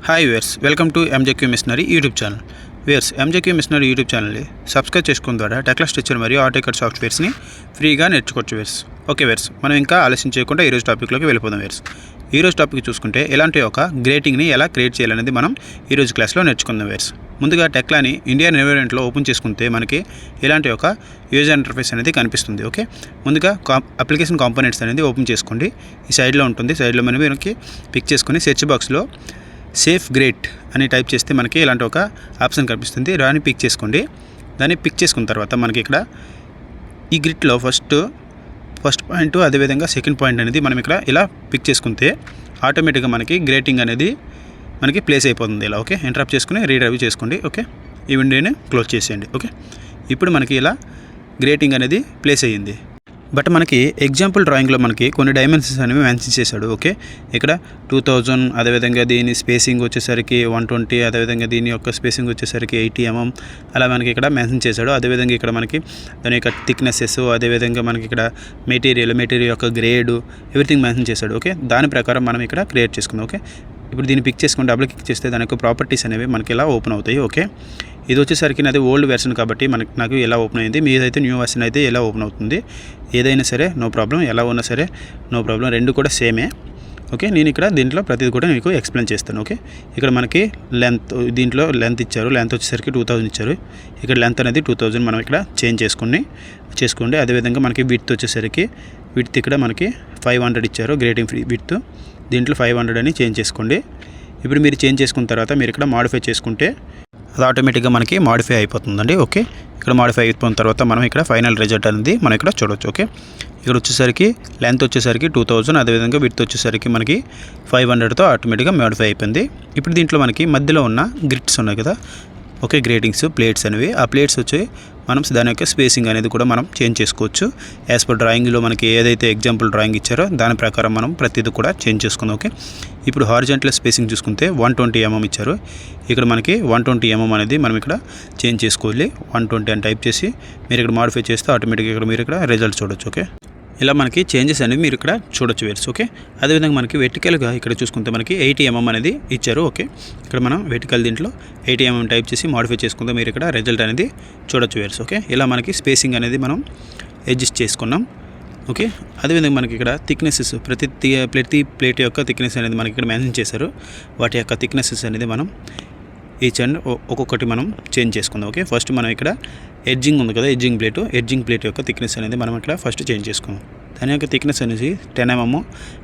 Hi viewers, welcome to MJQ missionary YouTube channel. Viewers, MJQ missionary YouTube ఛానల్ని subscribe చేసుకోవడం ద్వారా Tekla Structures మరియు AutoCAD సాఫ్ట్వేర్స్ని ఫ్రీగా నేర్చుకోవచ్చు వ్యూయర్స్. ఓకే వ్యూయర్స్, మనం ఇంకా ఆలస్యం చేయకుండా ఈరోజు టాపిక్లోకి వెళ్ళిపోదాం వ్యూయర్స్. ఈరోజు టాపిక్ చూసుకుంటే ఇలాంటి ఒక గ్రేటింగ్ని ఎలా క్రియేట్ చేయాలనేది మనం ఈరోజు క్లాస్లో నేర్చుకుందాం వ్యూయర్స్. ముందుగా టెక్లాని ఇండియన్ ఎన్విరాన్మెంట్లో ఓపెన్ చేసుకుంటే మనకి ఇలాంటి ఒక యూజర్ ఇంటర్ఫేస్ అనేది కనిపిస్తుంది. ఓకే, ముందుగా అప్లికేషన్ కాంపోనెంట్స్ అనేది ఓపెన్ చేసుకోండి. ఈ సైడ్లో ఉంటుంది. సైడ్లో మనకి పిక్ చేసుకుని సెర్చ్ బాక్స్లో సేఫ్ గ్రేట్ అని టైప్ చేస్తే మనకి ఇలాంటి ఒక ఆప్షన్ కనిపిస్తుంది. దాన్ని పిక్ చేసుకోండి. దాన్ని పిక్ చేసుకున్న తర్వాత మనకి ఇక్కడ ఈ గ్రిట్లో ఫస్ట్ పాయింట్ అదేవిధంగా సెకండ్ పాయింట్ అనేది మనం ఇక్కడ ఇలా పిక్ చేసుకుంటే ఆటోమేటిక్గా మనకి గ్రేటింగ్ అనేది మనకి ప్లేస్ అయిపోతుంది. ఇలా ఓకే, ఇంటరప్ట్ చేసుకుని రీడ్రైవ్ చేసుకోండి. ఓకే, ఈ విండోని క్లోజ్ చేసేయండి. ఓకే, ఇప్పుడు మనకి ఇలా గ్రేటింగ్ అనేది ప్లేస్ అయ్యింది. బట్ మనకి ఎగ్జాంపుల్ డ్రాయింగ్లో మనకి కొన్ని డైమెన్షన్స్ అనేవి మెన్షన్ చేశాడు. ఓకే, ఇక్కడ 2000, అదేవిధంగా దీని స్పేసింగ్ వచ్చేసరికి 120, అదేవిధంగా దీని యొక్క స్పేసింగ్ వచ్చేసరికి 80 mm అలా మనకి ఇక్కడ మెన్షన్ చేశాడు. అదేవిధంగా ఇక్కడ మనకి దాని యొక్క థిక్నెసెస్, అదేవిధంగా మనకి ఇక్కడ మెటీరియల్ యొక్క గ్రేడ్ ఎవ్రీథింగ్ మెన్షన్ చేశాడు. ఓకే, దాని ప్రకారం మనం ఇక్కడ క్రియేట్ చేసుకుందాం. ఓకే, ఇప్పుడు దీన్ని పిక్ చేసుకుని డబుల్ క్లిక్ చేస్తే దాని యొక్క ప్రాపర్టీస్ అనేవి మనకి ఇలా ఓపెన్ అవుతాయి. ఓకే, ఇది వచ్చేసరికి నాది ఓల్డ్ వెర్షన్ కాబట్టి నాకు ఎలా ఓపెన్ అయింది, మీదైతే న్యూ వెర్షన్ అయితే ఎలా ఓపెన్ అవుతుంది. ఏదైనా సరే నో ప్రాబ్లం, ఎలా ఉన్నా సరే నో ప్రాబ్లం, రెండు కూడా సేమే. ఓకే, నేను ఇక్కడ దీంట్లో ప్రతిదీ కూడా మీకు ఎక్స్ప్లెయిన్ చేస్తాను. ఓకే, ఇక్కడ మనకి లెంత్, దీంట్లో లెంత్ ఇచ్చారు. లెంత్ వచ్చేసరికి 2000 ఇచ్చారు. ఇక్కడ లెంత్ అనేది 2000 మనం ఇక్కడ చేంజ్ చేసుకోండి. అదేవిధంగా మనకి విడ్త్ వచ్చేసరికి విడ్త్ ఇక్కడ మనకి 500 ఇచ్చారు. గ్రేటింగ్ ఫ్రీ విడ్త్, దీంట్లో 500 అని చేంజ్ చేసుకోండి. ఇప్పుడు మీరు చేంజ్ చేసుకున్న తర్వాత మీరు ఇక్కడ మాడిఫై చేసుకుంటే అది ఆటోమేటిక్గా మనకి మాడిఫై అయిపోతుందండి. ఓకే, ఇక్కడ మాడిఫై అయిపోయిన తర్వాత మనం ఇక్కడ ఫైనల్ రిజల్ట్ అనేది మనం ఇక్కడ చూడవచ్చు. ఓకే, ఇక్కడ వచ్చేసరికి లెంత్ వచ్చేసరికి 2000, అదేవిధంగా విడ్త్ వచ్చేసరికి మనకి 500తో ఆటోమేటిక్గా మాడిఫై అయిపోయింది. ఇప్పుడు దీంట్లో మనకి మధ్యలో ఉన్న గ్రిడ్స్ ఉన్నాయి కదా, ఓకే, గ్రేటింగ్స్ ప్లేట్స్ అనేవి, ఆ ప్లేట్స్ వచ్చి మనం దాని యొక్క స్పేసింగ్ అనేది కూడా మనం చేంజ్ చేసుకోవచ్చు. యాజ్ పర్ డ్రాయింగ్లో మనకి ఏదైతే ఎగ్జాంపుల్ డ్రాయింగ్ ఇచ్చారో దాని ప్రకారం మనం ప్రతిదీ కూడా చేంజ్ చేసుకుందాం. ఓకే, ఇప్పుడు హారిజాంటల్ స్పేసింగ్ చూసుకుంటే 120 mm ఇచ్చారు. ఇక్కడ మనకి 120 mm అనేది మనం ఇక్కడ చేంజ్ చేసుకోవాలి. 120 అని టైప్ చేసి మీరు ఇక్కడ మాడిఫై చేస్తే ఆటోమేటిక్గా ఇక్కడ మీరు ఇక్కడ రిజల్ట్ చూడొచ్చు. ఓకే, ఇలా మనకి చేంజెస్ అనేవి మీరు ఇక్కడ చూడొచ్చు వేర్స్. ఓకే, అదేవిధంగా మనకి వెర్టికల్గా ఇక్కడ చూసుకుంటే మనకి 80 mm అనేది ఇచ్చారు. ఓకే, ఇక్కడ మనం వెర్టికల్ దీంట్లో 80 mm టైప్ చేసి మాడిఫై చేసుకుంటే మీరు ఇక్కడ రిజల్ట్ అనేది చూడొచ్చు వేర్స్. ఓకే, ఇలా మనకి స్పేసింగ్ అనేది మనం అడ్జస్ట్ చేసుకున్నాం. ఓకే, అదేవిధంగా మనకి ఇక్కడ థిక్నెసెస్ ప్రతి ప్లేట్ యొక్క థిక్నెస్ అనేది మనకి ఇక్కడ మెన్షన్ చేశారు. వాటి యొక్క థిక్నెసెస్ అనేది మనం ఈచ్ అండ్ ఒక్కొక్కటి మనం చేంజ్ చేసుకుందాం. ఓకే, ఫస్ట్ మనం ఇక్కడ ఎడ్జింగ్ ఉంది కదా, ఎడ్జింగ్ ప్లేట్ యొక్క థిక్నెస్ అనేది మనం ఇక్కడ ఫస్ట్ చేంజ్ చేసుకుందాం. దాని యొక్క థిక్నెస్ అనేది 10 mm,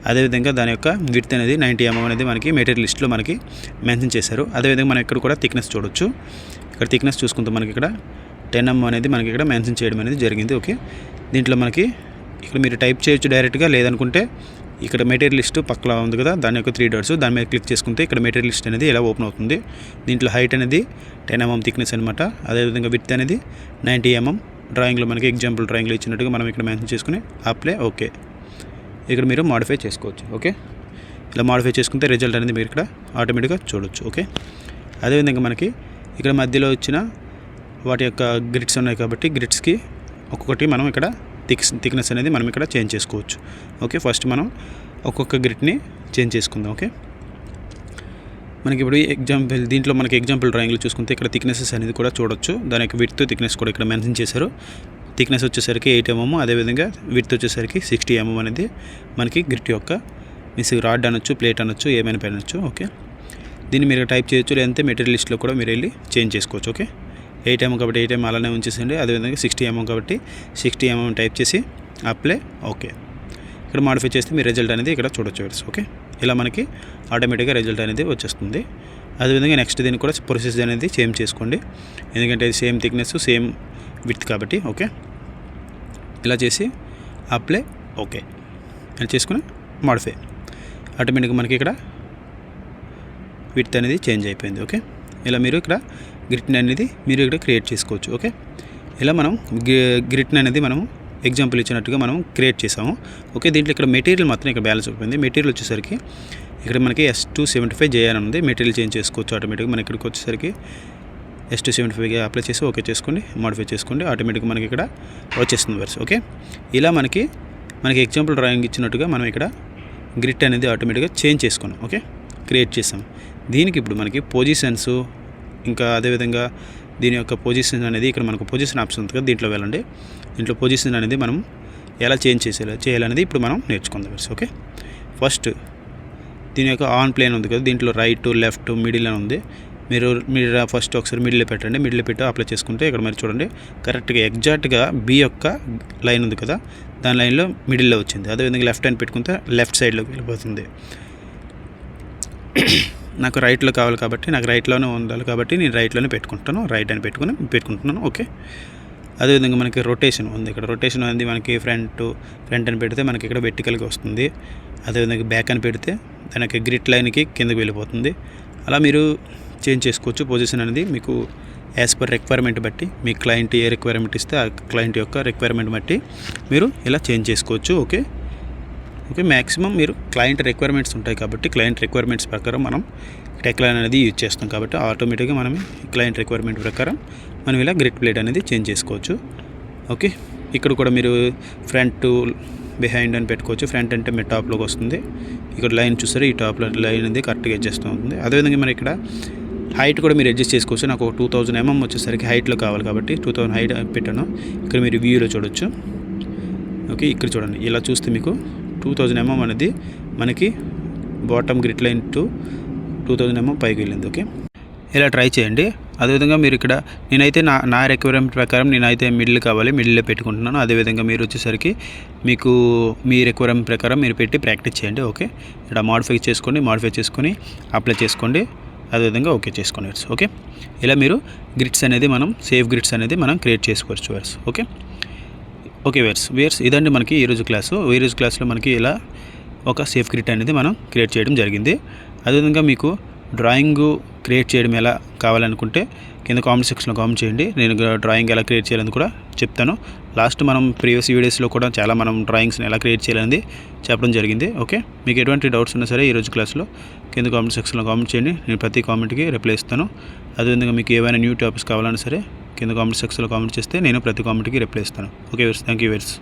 అదేవిధంగా దాని యొక్క విడ్త్ అనేది 90 mm అనేది మనకి మెటీరియల్ లిస్ట్లో మనకి మెన్షన్ చేశారు. అదేవిధంగా మనం ఇక్కడ కూడా థిక్నెస్ చూడొచ్చు. ఇక్కడ థిక్నెస్ చూసుకుంటే మనకి ఇక్కడ 10 mm అనేది మనకి ఇక్కడ మెన్షన్ చేయడం అనేది జరిగింది. ఓకే, దీంట్లో మనకి ఇక్కడ మీరు టైప్ చేయొచ్చు డైరెక్ట్గా, లేదనుకుంటే ఇక్కడ మెటీరియల్ లిస్ట్ పక్కన ఉంది కదా, దాని యొక్క 3 dots దాని మీద క్లిక్ చేసుకుంటే ఇక్కడ మెటీరియల్ లిస్ట్ అనేది ఎలా ఓపెన్ అవుతుంది. దీంట్లో హైట్ అనేది 10 mm థిక్నెస్ అనమాట. అదేవిధంగా విడ్త్ అనేది 90 mm. డ్రాయింగ్లో మనకి ఎగ్జాంపుల్ డ్రాయింగ్లో ఇచ్చినట్టుగా మనం ఇక్కడ మెన్షన్ చేసుకుని అప్లై. ఓకే, ఇక్కడ మీరు మాడిఫై చేసుకోవచ్చు. ఓకే, ఇలా మాడిఫై చేసుకుంటే రిజల్ట్ అనేది మీరు ఇక్కడ ఆటోమేటిక్గా చూడొచ్చు. ఓకే, అదేవిధంగా మనకి ఇక్కడ మధ్యలో వచ్చిన వాటి యొక్క గ్రిడ్స్ ఉన్నాయి కాబట్టి గ్రిడ్స్కి ఒక్కొక్కటి మనం ఇక్కడ థిక్నెస్ అనేది మనం ఇక్కడ చేంజ్ చేసుకోవచ్చు. ఓకే, ఫస్ట్ మనం ఒక్కొక్క గ్రిడ్ని చేంజ్ చేసుకుందాం. ఓకే, మనకి ఇప్పుడు దీంట్లో మనకి ఎగ్జాంపుల్ డ్రాయింగ్లో చూసుకుంటే ఇక్కడ థిక్నెసెస్ అనేది కూడా చూడొచ్చు. దాని యొక్క విడ్త్ థిక్నెస్ కూడా ఇక్కడ మెన్షన్ చేశారు. థిక్నెస్ వచ్చేసరికి 8 mm, అదేవిధంగా విడ్త్ వచ్చేసరికి 60 mm అనేది మనకి గ్రిడ్ యొక్క రాడ్ అనొచ్చు, ప్లేట్ అనొచ్చు, ఏమైనా పెనొచ్చు. ఓకే, దీన్ని మీరు టైప్ చేయొచ్చు, లేదంటే మెటీరియల్ లిస్ట్లో కూడా మీరు వెళ్ళి చేంజ్ చేసుకోవచ్చు. ఓకే, 8 mm కాబట్టి 8 mm అలానే ఉంచేసండి. అదేవిధంగా 60 mm కాబట్టి 60 mm టైప్ చేసి అప్లై. ఓకే, ఇక్కడ మాడిఫై చేస్తే మీ రిజల్ట్ అనేది ఇక్కడ చూడొచ్చు. ఓకే, ఇలా మనకి ఆటోమేటిక్గా రిజల్ట్ అనేది వచ్చేస్తుంది. అదేవిధంగా నెక్స్ట్ దీన్ని కూడా ప్రొసెస్ అనేది చేంజ్ చేసుకోండి, ఎందుకంటే ఇది సేమ్ థిక్నెస్ సేమ్ విడ్త్ కాబట్టి. ఓకే, ఇలా చేసి అప్లై. ఓకే అని చేసుకుని మాడిఫై, ఆటోమేటిక్గా మనకి ఇక్కడ విడ్త్ అనేది చేంజ్ అయిపోయింది. ఓకే, ఇలా మీరు ఇక్కడ గ్రిడ్ని అనేది మీరు ఇక్కడ క్రియేట్ చేసుకోవచ్చు. ఓకే, ఇలా మనం గ్రిడ్ని అనేది మనం ఎగ్జాంపుల్ ఇచ్చినట్టుగా మనం క్రియేట్ చేసాము. ఓకే, దీంట్లో ఇక్కడ మెటీరియల్ మాత్రం ఇక్కడ బ్యాలెన్స్ అయిపోయింది. మెటీరియల్ వచ్చేసరికి ఇక్కడ మనకి S275 చేయాలని ఉంది. మెటీరియల్ చేంజ్ చేసుకోవచ్చు ఆటోమేటిక్గా. మన ఇక్కడికి వచ్చేసరికి S275 అప్లై చేసి ఓకే చేసుకోండి, మాడిఫై చేసుకోండి, ఆటోమేటిక్గా మనకి ఇక్కడ వచ్చేస్తుంది వర్స్. ఓకే, ఇలా మనకి ఎగ్జాంపుల్ డ్రాయింగ్ ఇచ్చినట్టుగా మనం ఇక్కడ గ్రిడ్ అనేది ఆటోమేటిక్గా చేంజ్ చేసుకున్నాం. ఓకే, క్రియేట్ చేసాం. దీనికి ఇప్పుడు మనకి పొజిషన్స్, ఇంకా అదేవిధంగా దీని యొక్క పొజిషన్ అనేది ఇక్కడ మనకు పొజిషన్ ఆప్షన్ ఉంది కదా, దీంట్లో వెళ్ళండి. దీంట్లో పొజిషన్ అనేది మనం ఎలా చేంజ్ చేయాలనేది ఇప్పుడు మనం నేర్చుకుందాం ఫ్రెండ్స్. ఓకే, ఫస్ట్ దీని యొక్క ఆన్ ప్లేన్ ఉంది కదా, దీంట్లో రైట్, లెఫ్ట్, మిడిల్ అని ఉంది. మీరు ఫస్ట్ ఒకసారి మిడిల్లో పెట్టండి. మిడిల్లో పెట్టి అప్లై చేసుకుంటే ఇక్కడ మరి చూడండి కరెక్ట్గా ఎగ్జాక్ట్గా బి యొక్క లైన్ ఉంది కదా, దాని లైన్లో మిడిల్లో వచ్చింది. అదేవిధంగా లెఫ్ట్ హ్యాండ్ పెట్టుకుంటే లెఫ్ట్ సైడ్లోకి వెళ్ళిపోతుంది. నాకు రైట్లో కావాలి కాబట్టి, నాకు రైట్లోనే ఉండాలి కాబట్టి నేను రైట్లోనే పెట్టుకుంటాను. రైట్ అని పెట్టుకుంటున్నాను. ఓకే, అదేవిధంగా మనకి రొటేషన్ ఉంది. ఇక్కడ రొటేషన్ అనేది మనకి ఫ్రంట్ అని పెడితే మనకి ఇక్కడ వెర్టికల్గా వస్తుంది. అదేవిధంగా బ్యాక్ అని పెడితే దానికి గ్రిట్ లైన్కి కిందకి వెళ్ళిపోతుంది. అలా మీరు చేంజ్ చేసుకోవచ్చు. పొజిషన్ అనేది మీకు యాజ్ పర్ రిక్వైర్మెంట్ బట్టి, మీ క్లయింట్ ఏ రిక్వైర్మెంట్ ఇస్తే ఆ క్లయింట్ యొక్క రిక్వైర్మెంట్ బట్టి మీరు ఇలా చేంజ్ చేసుకోవచ్చు. ఓకే, మ్యాక్సిమం మీరు క్లయింట్ రిక్వైర్మెంట్స్ ఉంటాయి కాబట్టి క్లయింట్ రిక్వైర్మెంట్స్ ప్రకారం మనం టెక్లైన్ అనేది యూజ్ చేస్తాం కాబట్టి ఆటోమేటిక్గా మనం క్లయింట్ రిక్వైర్మెంట్ ప్రకారం మనం ఇలా గ్రిట్ ప్లేట్ అనేది చేంజ్ చేసుకోవచ్చు. ఓకే, ఇక్కడ కూడా మీరు ఫ్రంట్, బిహైండ్ అని పెట్టుకోవచ్చు. ఫ్రంట్ అంటే మీ టాప్లోకి వస్తుంది. ఇక్కడ లైన్ చూసారు, ఈ టాప్లో లైన్ అనేది కరెక్ట్గా అడ్జస్ట్ అవుతుంది. అదేవిధంగా మరి ఇక్కడ హైట్ కూడా మీరు అడ్జస్ట్ చేసుకోవచ్చు. నాకు 2000 mm వచ్చేసరికి హైట్లో కావాలి కాబట్టి 2000 హైట్ పెట్టాను. ఇక్కడ మీరు వ్యూలో చూడొచ్చు. ఓకే, ఇక్కడ చూడండి, ఇలా చూస్తే మీకు 2000 mm అనేది మనకి bottom grit line to 2000 mm పైకి వెళ్ళింది. ఓకే, ఇలా ట్రై చేయండి. అదేవిధంగా మీరు ఇక్కడ నేనైతే నా రిక్వైర్మెంట్ ప్రకారం నేనైతే మిడిల్ కావాలి, మిడిల్లో పెట్టుకుంటున్నాను. అదేవిధంగా మీరు వచ్చేసరికి మీకు మీ రిక్వైర్మెంట్ ప్రకారం మీరు పెట్టి ప్రాక్టీస్ చేయండి. ఓకే, ఇక్కడ మాడిఫై చేసుకొని అప్లై చేసుకోండి. అదేవిధంగా ఓకే చేసుకోండి. ఓకే, ఇలా మీరు గ్రిడ్స్ అనేది సేఫ్ గ్రిడ్స్ అనేది మనం క్రియేట్ చేసుకోవచ్చు వేర్స్. ఓకే వేర్స్ ఇదండి మనకి ఈరోజు క్లాస్లో మనకి ఇలా ఒక సేఫ్ గ్రిడ్ అనేది మనం క్రియేట్ చేయడం జరిగింది. అదేవిధంగా మీకు డ్రాయింగ్ క్రియేట్ చేయడం ఎలా కావాలనుకుంటే కింద కామెంట్ సెక్షన్లో కామెంట్ చేయండి. నేను డ్రాయింగ్ ఎలా క్రియేట్ చేయాలని కూడా చెప్తాను. లాస్ట్ మనం ప్రీవియస్ వీడియోస్లో కూడా చాలా మనం డ్రాయింగ్స్ని ఎలా క్రియేట్ చేయాలని చెప్పడం జరిగింది. ఓకే, మీకు ఎటువంటి డౌట్స్ ఉన్నా సరే ఈరోజు క్లాస్లో కింద కామెంట్ సెక్షన్లో కామెంట్ చేయండి. నేను ప్రతి కామెంట్కి రిప్లై ఇస్తాను. అదేవిధంగా మీకు ఏవైనా న్యూ టాపిక్స్ కావాలన్నా సరే కింద కామెంట్ సెక్షన్లో కామెంట్ చేస్తే నేను ప్రతి కామెంట్కి రిప్లై ఇస్తాను. ఓకే వేర్స్, థ్యాంక్ యూ వేర్స్.